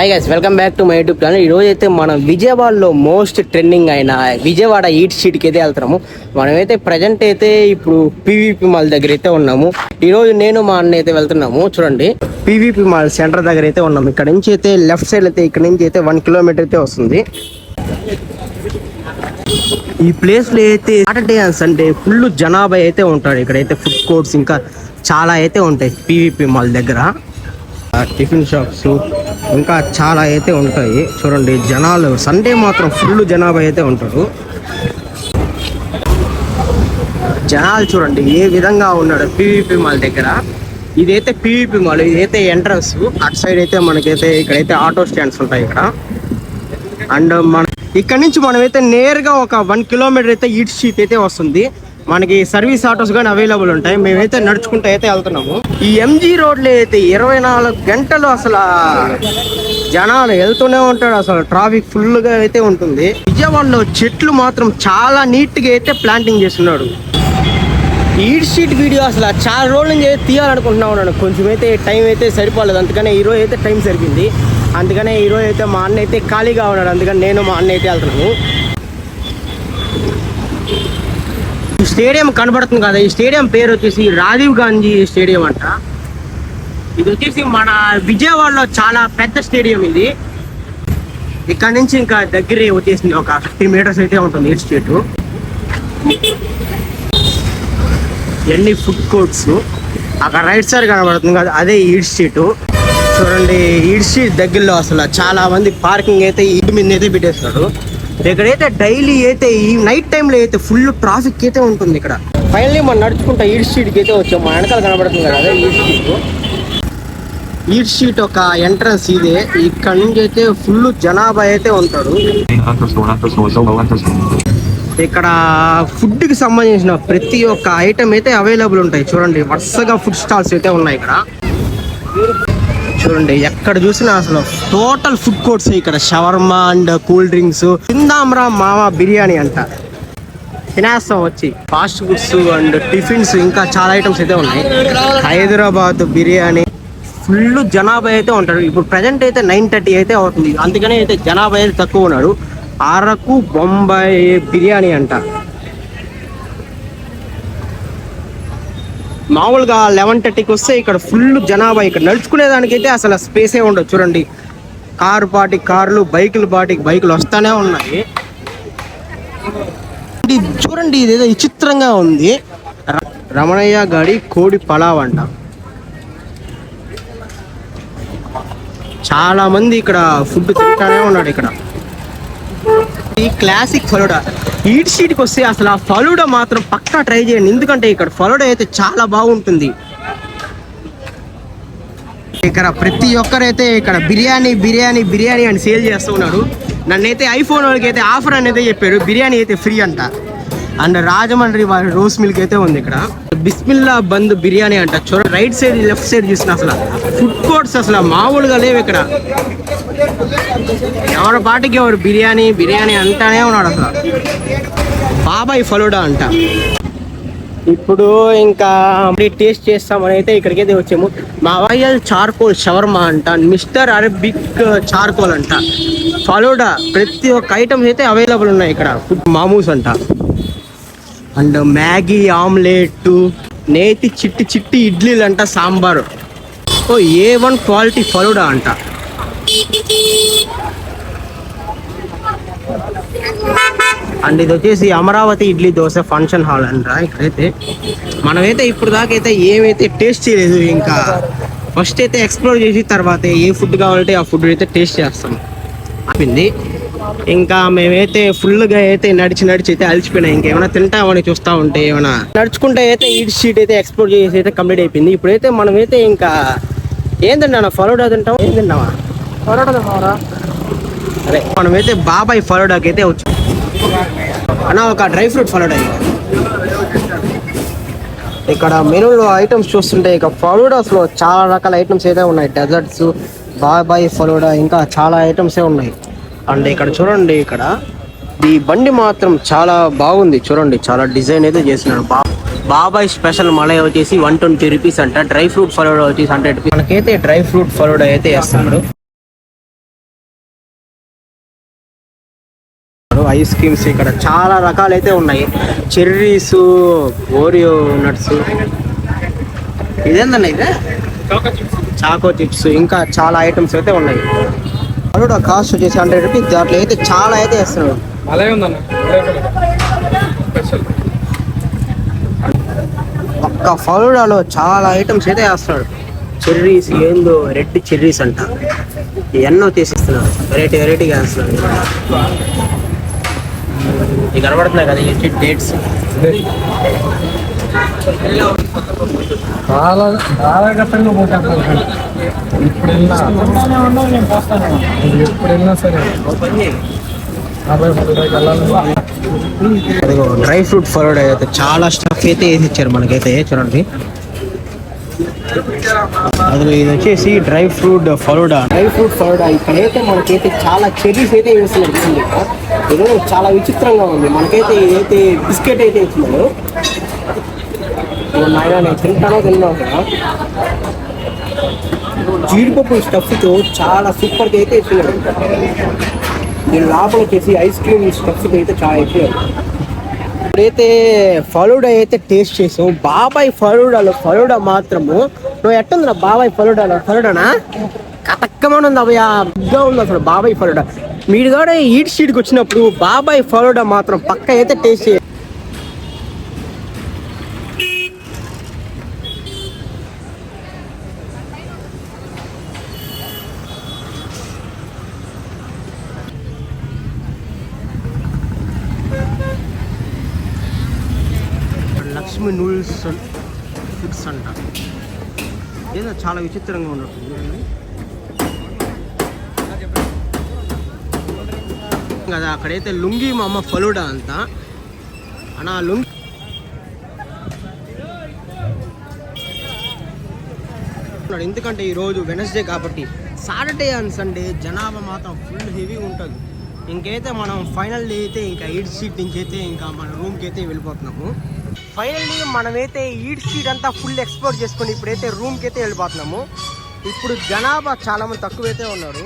Hi guys, welcome back to my YouTube channel. ఈ రోజు అయితే మనం విజయవాడలో మోస్ట్ ట్రెండింగ్ అయిన విజయవాడ ఈట్ స్ట్రీట్కి అయితే వెళ్తున్నాము. మనమైతే ప్రజెంట్ అయితే ఇప్పుడు పీవీపీ మాల్ దగ్గర అయితే ఉన్నాము. ఈ రోజు నేను మా అన్న అయితే వెళ్తున్నాము. చూడండి, పీవీపీ మాల్ సెంటర్ దగ్గర అయితే ఉన్నాము. ఇక్కడ నుంచి అయితే లెఫ్ట్ సైడ్ అయితే ఇక్కడ నుంచి అయితే 1 కిలోమీటర్ అయితే వస్తుంది. ఈ ప్లేస్ లో అయితే సాటర్డే అండ్ సండే ఫుల్ జనాభా అయితే ఉంటాడు. ఇక్కడైతే ఫుడ్ కోర్ట్స్ ఇంకా చాలా అయితే ఉంటాయి. పీవీపీ మాల్ దగ్గర టిఫిన్ షాప్స్ ఇంకా చాలా అయితే ఉంటాయి. చూడండి, జనాలు సండే మాత్రం ఫుల్ జనాభా అయితే ఉంటారు. జనాలు చూడండి ఏ విధంగా ఉన్నాడు పీవీపీ మాల్ దగ్గర. ఇదైతే పీవీపీ మాల్, ఇదైతే ఎంట్రన్స్. అటు సైడ్ అయితే మనకైతే ఇక్కడైతే ఆటో స్టాండ్స్ ఉంటాయి ఇక్కడ. అండ్ ఇక్కడ నుంచి మనమైతే నేరుగా ఒక 1 కిలోమీటర్ అయితే ఈట్ స్ట్రీట్ అయితే వస్తుంది. మనకి సర్వీస్ ఆటోస్ కానీ అవైలబుల్ ఉంటాయి. మేమైతే నడుచుకుంటూ అయితే వెళ్తున్నాము. ఈ ఎంజీ రోడ్లో అయితే 24 గంటలు అసలు జనాలు వెళ్తూనే ఉంటాడు. అసలు ట్రాఫిక్ ఫుల్గా అయితే ఉంటుంది. విజయవాడలో చెట్లు మాత్రం చాలా నీట్గా అయితే ప్లాంటింగ్ చేస్తున్నాడు. ఈట్ స్ట్రీట్ వీడియో అసలు చాలా రోజుల నుంచి అయితే తీయాలనుకుంటున్నా ఉన్నాను. కొంచెం అయితే టైం అయితే సరిపోలేదు. అందుకనే ఈరోజు అయితే టైం సరిపోయింది. అందుకనే ఈరోజు అయితే మా అన్న అయితే ఖాళీగా ఉన్నాడు. అందుకని నేను మా అన్న అయితే వెళ్తున్నాను. ఈ స్టేడియం కనబడుతుంది కదా, ఈ స్టేడియం పేరు వచ్చేసి రాజీవ్ గాంధీ స్టేడియం అంట. ఇది వచ్చేసి మన విజయవాడలో చాలా పెద్ద స్టేడియం ఇది. ఇక్కడ నుంచి ఇంకా దగ్గరే వచ్చేసింది, ఒక 50 మీటర్స్ అయితే ఉంటుంది ఈట్ స్ట్రీట్. ఎన్ని ఫుడ్ కోర్ట్స్ అక్కడ రైట్ సైడ్ కనబడుతుంది కదా, అదే ఈట్ స్ట్రీట్. చూడండి, ఈట్ స్ట్రీట్ దగ్గరలో అసలు చాలా మంది పార్కింగ్ అయితే ఇంటి మీద అయితే పెట్టేస్తారు. ఇక్కడైతే డైలీ అయితే ఈ నైట్ టైంలో అయితే ఫుల్ ట్రాఫిక్ అయితే ఉంటుంది ఇక్కడ. ఫైనల్లీ మనం నడుచుకుంటా ఈట్ స్ట్రీట్కి అయితే వచ్చాం. మా వెనకాల కనబడుతుంది కదా, అదే ఈట్ స్ట్రీట్. ఈట్ స్ట్రీట్ ఒక ఎంట్రన్స్ ఇదే. ఇక్కడ నుంచి అయితే ఫుల్ జనాభా అయితే ఉంటారు. ఇక్కడ ఫుడ్కి సంబంధించిన ప్రతి ఒక్క ఐటమ్ అయితే అవైలబుల్ ఉంటాయి. చూడండి, వరుసగా ఫుడ్ స్టాల్స్ అయితే ఉన్నాయి ఇక్కడ. చూడండి, ఎక్కడ చూసినా అసలు టోటల్ ఫుడ్ కోర్ట్స్. ఇక్కడ షవర్మా అండ్ కూల్ డ్రింక్స్. తిందాంరా మామ బిర్యానీ అంట, తినేస్తాం వచ్చి. ఫాస్ట్ ఫుడ్స్ అండ్ టిఫిన్స్ ఇంకా చాలా ఐటమ్స్ అయితే ఉన్నాయి. హైదరాబాద్ బిర్యానీ. ఫుల్ జనాభా అయితే ఉంటారు. ఇప్పుడు ప్రజెంట్ అయితే 9:30 అయితే అవుతుంది. అందుకనే అయితే జనాభా అయితే తక్కువ ఉన్నాడు. అరకు బొంబాయి బిర్యానీ అంట. మామూలుగా 11:30కి వస్తే ఇక్కడ ఫుల్ జనాభా. ఇక్కడ నడుచుకునే దానికైతే అసలు స్పేసే ఉండదు. చూడండి, కార్లు, బైకులు వస్తానే ఉన్నాయి. చూడండి, ఇదేదో విచిత్రంగా ఉంది. రమణయ్య గాడి కోడి పలావ్ అంట. చాలా మంది ఇక్కడ ఫుడ్ తింటానే ఉన్నాడు ఇక్కడ. ఈ క్లాసిక్ ఫలూడా. ఈట్ స్ట్రీట్కి వస్తే అసలు ఆ ఫలూడా మాత్రం పక్కా ట్రై చేయండి. ఎందుకంటే ఇక్కడ ఫలూడా అయితే చాలా బాగుంటుంది. ఇక్కడ ప్రతి ఒక్కరైతే ఇక్కడ బిర్యానీ అని సేల్ చేస్తూ ఉన్నారు. నన్నైతే ఐఫోన్ వాళ్ళకి అయితే ఆఫర్ అనేది చెప్పారు, బిర్యానీ అయితే ఫ్రీ అంట. అండ్ రాజమండ్రి వారి రోస్ మిల్క్ అయితే ఉంది ఇక్కడ. బిస్మిల్లా బంద్ బిర్యానీ అంట. చూడండి, రైట్ సైడ్ లెఫ్ట్ సైడ్ చూసిన అసలు ఫుడ్ కోర్ట్స్ అసలు మామూలుగా లేవు ఇక్కడ. ఎవరి పాటికి ఎవరు బిర్యానీ అంటానే ఉన్నాడు అసలు. బాబాయ్ ఫలూడా అంట. ఇప్పుడు ఇంకా టేస్ట్ చేస్తామని అయితే ఇక్కడికైతే వచ్చాము. మావయ్యల్ చార్కోల్ షవర్మా అంట, మిస్టర్ అరబిక్ చార్కోల్ అంట, ఫలూడా. ప్రతి ఒక్క ఐటమ్స్ అయితే అవైలబుల్ ఉన్నాయి ఇక్కడ. ఫుడ్ మామూస్ అంట. అండ్ మ్యాగీ ఆమ్లెట్, నేతి చిట్టి ఇడ్లీలు అంట, సాంబారు. A1 క్వాలిటీ ఫలూడా అంట. అండ్ ఇది వచ్చేసి అమరావతి ఇడ్లీ దోశ ఫంక్షన్ హాల్ అంట. ఇక్కడైతే మనమైతే ఇప్పుడు దాకా అయితే ఏమైతే టేస్ట్ చేయలేదు. ఇంకా ఫస్ట్ అయితే ఎక్స్ప్లోర్ చేసి తర్వాత ఏ ఫుడ్ కావాలంటే ఆ ఫుడ్ అయితే టేస్ట్ చేస్తాం అయింది. ఇంకా మేమైతే ఫుల్గా అయితే నడిచి అయితే అలసిపోయినాయి. ఇంకేమైనా తింటామని చూస్తూ ఉంటే ఏమైనా నడుచుకుంటే అయితే ఈట్ స్ట్రీట్ అయితే ఎక్స్ప్లోర్ చేసి అయితే కంప్లీట్ అయిపోయింది. ఇప్పుడైతే మనమైతే ఇంకా ఏం తింటామా, ఫలూడా తింటాం. ఏం తిన్నామా, ఫలూడా తిన్నామరా. అరే, మనమైతే బాబాయ్ ఫలూడాకి అయితే వచ్చాం అన్న. ఒక డ్రై ఫ్రూట్ ఫలూడా. ఇక్కడ మెనూలో ఐటమ్స్ చూస్తుంటే ఇక ఫలూడాస్లో చాలా రకాల ఐటమ్స్ అయితే ఉన్నాయి. డెజర్ట్స్, బాబాయ్ ఫలూడా, ఇంకా చాలా ఐటమ్సే ఉన్నాయి. అండ్ ఇక్కడ చూడండి, ఇక్కడ ఈ బండి మాత్రం చాలా బాగుంది. చూడండి, చాలా డిజైన్ అయితే చేసినాడు. బాబాయ్ స్పెషల్ మలై వచ్చేసి 120 రూపీస్ అంట. డ్రై ఫ్రూట్ ఫలూడా వచ్చేసి 100 రూపీస్. మనకైతే డ్రై ఫ్రూట్ ఫలూడా అయితే వేస్తున్నాడు. ఉన్నారు. ఐస్ క్రీమ్స్ ఇక్కడ చాలా రకాలు అయితే ఉన్నాయి. చెర్రీస్, ఓరియో నట్స్, ఇదేందన్న ఇదే చాకో చిప్స్, ఇంకా చాలా ఐటమ్స్ అయితే ఉన్నాయి. ఫలూడా కాస్ట్ వచ్చేసి 100 రూపీస్. దాంట్లో అయితే చాలా అయితే వేస్తున్నాడు. ఒక్క ఫలూడాలో చాలా ఐటమ్స్ అయితే వేస్తున్నాడు. చెర్రీస్ ఏందో రెడ్ చెర్రీస్ అంట, ఎన్నో తీసిస్తున్నాడు. వెరైటీగా వేస్తున్నాడు. ఇవి కనబడుతున్నాయి కదా ఈ డేట్స్. చాలా ఘట్టంగా పోతాను. ఎప్పుడైనా సరే డ్రై ఫ్రూట్ ఫలూడా అయితే చాలా స్టఫ్ అయితే వేసి ఇచ్చారు మనకైతే. చూడండి, అది ఇది వచ్చేసి డ్రై ఫ్రూట్ ఫలూడా. ఇక్కడైతే మనకైతే చాలా చెర్రీస్ అయితే వేస్తున్నారు. ఇది చాలా విచిత్రంగా ఉంది. మనకైతే ఇదైతే బిస్కెట్ అయితే ఇచ్చినాడు. నేను తింటానో కదా. జీడిపప్పు స్టఫ్తో చాలా సూపర్గా అయితే ఇచ్చినాడు. దీని లోపల వచ్చేసి ఐస్ క్రీమ్ స్టఫ్తో అయితే చాలా ఇచ్చారు. ఇప్పుడైతే ఫలూడా అయితే టేస్ట్ చేసాం. బాబాయ్ ఫలూడా మాత్రము నువ్వు ఎట్టుంది నా బాబాయ్ ఫలూడానా కతక్కమని ఉంది. అవి బిగ్గా ఉంది అసలు బాబాయ్ ఫలూడా. మీరు కూడా ఈట్ షీట్కి వచ్చినప్పుడు బాబాయ్ ఫలూడా మాత్రం పక్క అయితే టేస్ట్ చేయాలి. లక్ష్మి నూడిల్స్ ఫుడ్స్ అంట. ఏదో చాలా విచిత్రంగా ఉన్నట్టు కదా. అక్కడైతే లుంగి మా అమ్మ ఫలూడా అంతా అన్న లుంగి. ఎందుకంటే ఈరోజు వెనస్డే కాబట్టి. సాటర్డే అండ్ సండే జనాభా మాత్రం ఫుల్ హెవీ ఉంటుంది. ఇంకైతే మనం ఫైనల్ అయితే ఇంకా ఈట్ సీట్ నుంచి అయితే ఇంకా మన రూమ్కి అయితే వెళ్ళిపోతున్నాము. ఫైనల్లీ మనమైతే ఈట్ సీట్ అంతా ఫుల్ ఎక్స్ప్లోర్ చేసుకొని ఇప్పుడైతే రూమ్కి అయితే వెళ్ళిపోతున్నాము. ఇప్పుడు జనాభా చాలా మంది తక్కువైతే ఉన్నారు.